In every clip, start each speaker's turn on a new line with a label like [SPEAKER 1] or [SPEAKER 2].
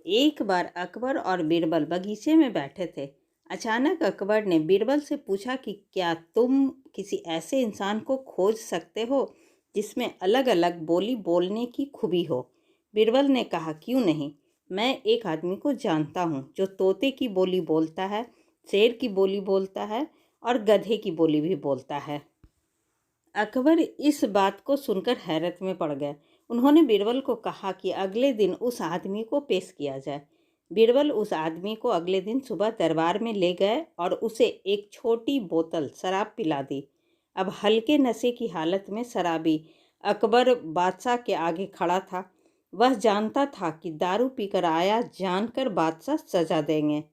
[SPEAKER 1] एक बार अकबर और बीरबल बगीचे में बैठे थे। अचानक अकबर ने बीरबल से पूछा कि क्या तुम किसी ऐसे इंसान को खोज सकते हो जिसमें अलग अलग बोली बोलने की खूबी हो। बीरबल ने कहा, क्यों नहीं। मैं एक आदमी को जानता हूँ जो तोते की बोली बोलता है, शेर की बोली बोलता है और गधे की बोली भी बोलता है। अकबर इस बात को सुनकर हैरत में पड़ गए। उन्होंने बीरबल को कहा कि अगले दिन उस आदमी को पेश किया जाए। बीरबल उस आदमी को अगले दिन सुबह दरबार में ले गए और उसे एक छोटी बोतल शराब पिला दी। अब हल्के नशे की हालत में शराबी अकबर बादशाह के आगे खड़ा था। वह जानता था कि दारू पीकर आया जानकर बादशाह सजा देंगे,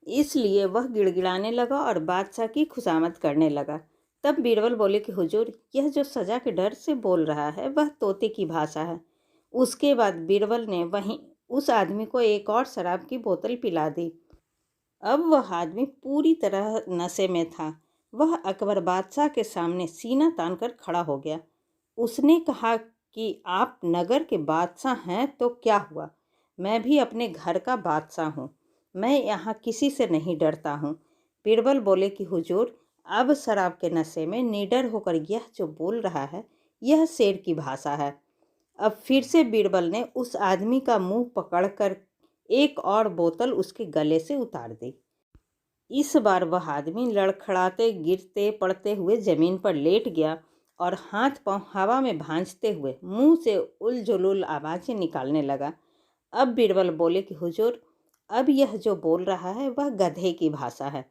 [SPEAKER 1] इसलिए वह गिड़गिड़ाने लगा और बादशाह की खुशामद करने लगा। तब बीरबल बोले कि हुजूर, यह जो सजा के डर से बोल रहा है वह तोते की भाषा है। उसके बाद बीरबल ने वहीं उस आदमी को एक और शराब की बोतल पिला दी। अब वह आदमी पूरी तरह नशे में था। वह अकबर बादशाह के सामने सीना तानकर खड़ा हो गया। उसने कहा कि आप नगर के बादशाह हैं तो क्या हुआ, मैं भी अपने घर का बादशाह हूँ। मैं यहाँ किसी से नहीं डरता हूँ। बीरबल बोले कि हुजूर, अब शराब के नशे में निडर होकर यह जो बोल रहा है यह शेर की भाषा है। अब फिर से बीरबल ने उस आदमी का मुंह पकड़कर एक और बोतल उसके गले से उतार दी। इस बार वह आदमी लड़खड़ाते गिरते पड़ते हुए जमीन पर लेट गया और हाथ पांव हवा में भांजते हुए मुंह से उलझुल आवाज़ें निकालने लगा। अब बीरबल बोले कि हुजूर, अब यह जो बोल रहा है वह गधे की भाषा है।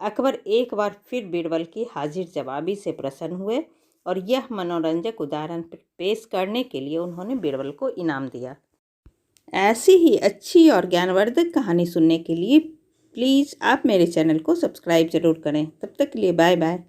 [SPEAKER 1] अकबर एक बार फिर बीरबल की हाजिर जवाबी से प्रसन्न हुए और यह मनोरंजक उदाहरण पेश करने के लिए उन्होंने बीरबल को इनाम दिया। ऐसी ही अच्छी और ज्ञानवर्धक कहानी सुनने के लिए प्लीज़ आप मेरे चैनल को सब्सक्राइब ज़रूर करें। तब तक के लिए बाय बाय।